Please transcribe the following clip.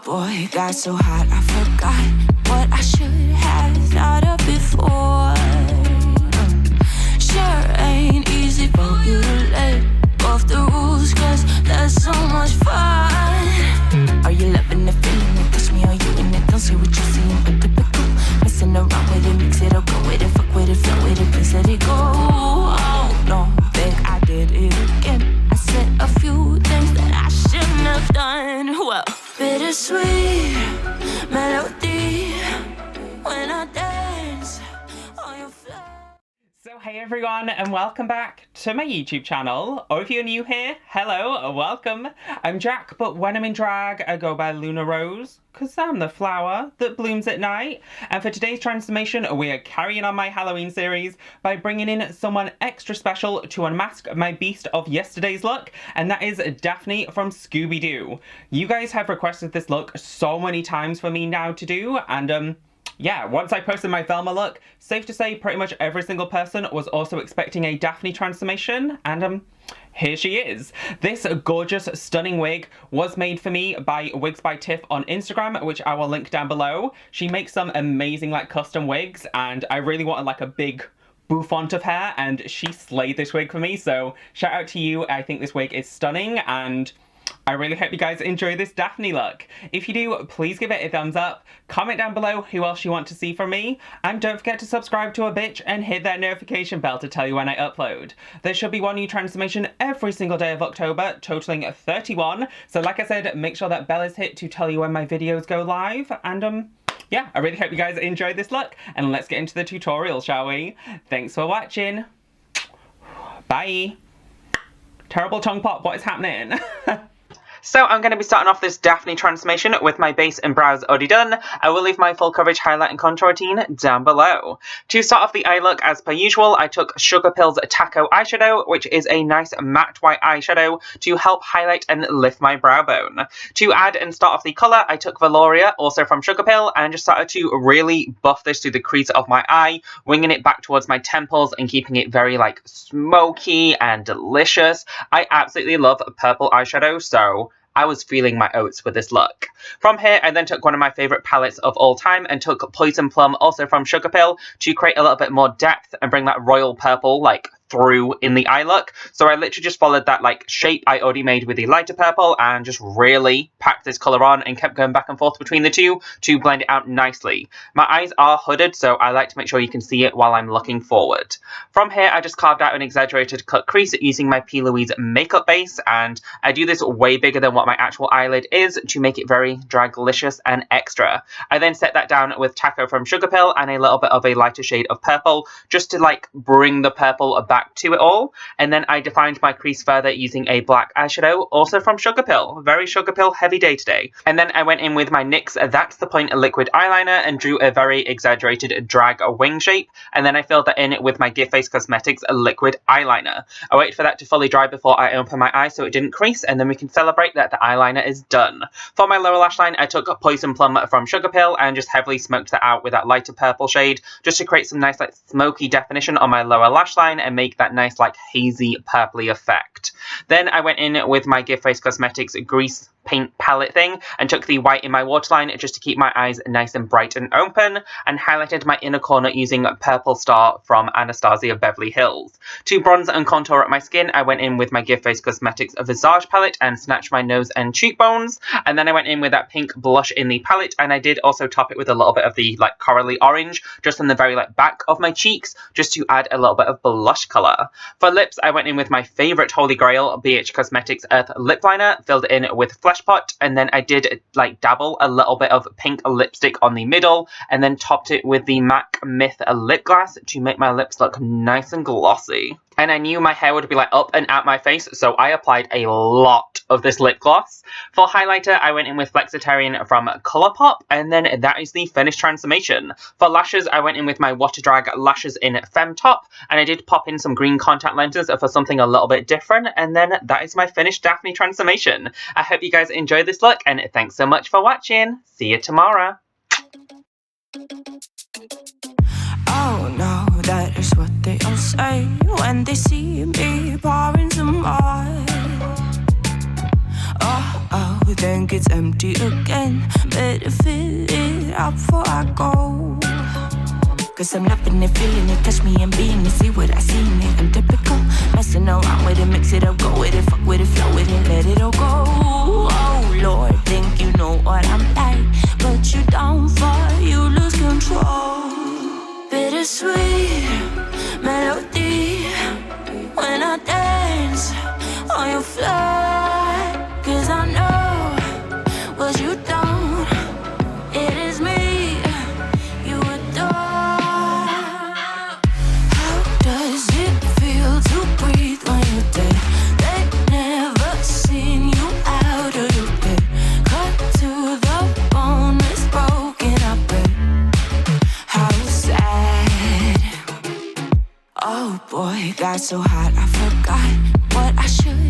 boy got so hot I forgot what I should have thought of before. Sure ain't easy for you to let go of the rules, cause that's so much fun. Are you loving the feeling? It push me on you and it don't say what you seeing, but typical. Messing around with it, mix it up, go with it, fuck with it, flow with it, please let it go. Oh no, babe, I did it again. I said a few things that I shouldn't have done. Well, bittersweet melody when I dance on your flesh. So hey everyone, and welcome back to my YouTube channel. Or if you're new here, hello, welcome. I'm Jack, but when I'm in drag, I go by Luna Rose, cause I'm the flower that blooms at night. And for today's transformation, we are carrying on my Halloween series by bringing in someone extra special to unmask my beast of yesterday's look, and that is Daphne from ScoobyDoo. You guys have requested this look so many times for me now to do, and yeah, once I posted my Velma look, safe to say pretty much every single person was also expecting a Daphne transformation, and here she is. This gorgeous, stunning wig was made for me by Wigs by Tiff on Instagram, which I will link down below. She makes some amazing like custom wigs, and I really wanted like a big bouffant of hair, and she slayed this wig for me, so shout out to you. I think this wig is stunning, and I really hope you guys enjoy this Daphne look. If you do, please give it a thumbs up, comment down below who else you want to see from me, and don't forget to subscribe to a bitch and hit that notification bell to tell you when I upload. There should be one new transformation every single day of October, totaling 31, so like I said, make sure that bell is hit to tell you when my videos go live, and yeah, I really hope you guys enjoyed this look, and let's get into the tutorial, shall we? Thanks for watching. Bye. Terrible tongue pop, what is happening? So I'm going to be starting off this Daphne transformation with my base and brows already done. I will leave my full coverage highlight and contour routine down below. To start off the eye look, as per usual, I took Sugarpill's Tako eyeshadow, which is a nice matte white eyeshadow to help highlight and lift my brow bone. To add and start off the colour, I took Velouria, also from Sugarpill, and just started to really buff this to the crease of my eye, winging it back towards my temples and keeping it very like smoky and delicious. I absolutely love purple eyeshadow, so I was feeling my oats with this look. From here, I then took one of my favourite palettes of all time and took Plum, also from Sugarpill, to create a little bit more depth and bring that royal purple, like, through in the eye look. So I literally just followed that like shape I already made with the lighter purple and just really packed this colour on and kept going back and forth between the two to blend it out nicely. My eyes are hooded, so I like to make sure you can see it while I'm looking forward. From here, I just carved out an exaggerated cut crease using my P. Louise makeup base, and I do this way bigger than what my actual eyelid is to make it very draglicious and extra. I then set that down with Tako from Sugarpill and a little bit of a lighter shade of purple just to like bring the purple back to it all, and then I defined my crease further using a black eyeshadow, also from Sugarpill. Very Sugarpill heavy day today. And then I went in with my NYX That's the Point liquid eyeliner and drew a very exaggerated drag wing shape, and then I filled that in with my Gift Face Cosmetics liquid eyeliner. I waited for that to fully dry before I open my eye so it didn't crease, and then we can celebrate that the eyeliner is done. For my lower lash line, I took Plum from Sugarpill and just heavily smoked that out with that lighter purple shade just to create some nice like smoky definition on my lower lash line and make that nice like hazy purpley effect. Then I went in with my Gift Face Cosmetics grease paint palette thing and took the white in my waterline just to keep my eyes nice and bright and open, and highlighted my inner corner using Purple Star from Anastasia Beverly Hills. To bronze and contour up my skin, I went in with my Gift Face Cosmetics Visage palette and snatched my nose and cheekbones, and then I went in with that pink blush in the palette, and I did also top it with a little bit of the like corally orange just on the very like back of my cheeks just to add a little bit of blush colour. For lips, I went in with my favourite holy grail BH Cosmetics Earth lip liner, filled it in with Fleshpot, and then I did like dabble a little bit of pink lipstick on the middle, and then topped it with the MAC Myth lip gloss to make my lips look nice and glossy. And I knew my hair would be like up and out my face, so I applied a lot of this lip gloss. For highlighter, I went in with Flexitarian from Colourpop, and then that is the finished transformation. For lashes, I went in with my Water Drag Lashes in Femme Top, and I did pop in some green contact lenses for something a little bit different, and then that is my finished Daphne transformation. I hope you guys enjoyed this look, and thanks so much for watching. See you tomorrow. Oh no, that is what they all say when they see me pouring some oil. Oh, then gets empty again. Better fill it up before I go. Cause I'm loving it, feeling it, touch me and being it. See what I see in it, I'm typical. Messing around with it, mix it up, go with it, fuck with it, flow with it, let it all go. Oh Lord, think you know what I'm like, but you don't fall, you lose control. Bittersweet melody when I dance on your floor. Cause I know what you don't, it is me you adore. How does it feel to breathe when you're dead? They never seen you out of your bed. Cut to the bone, it's broken, I bet. How sad. Oh boy, got so hot I forgot what I should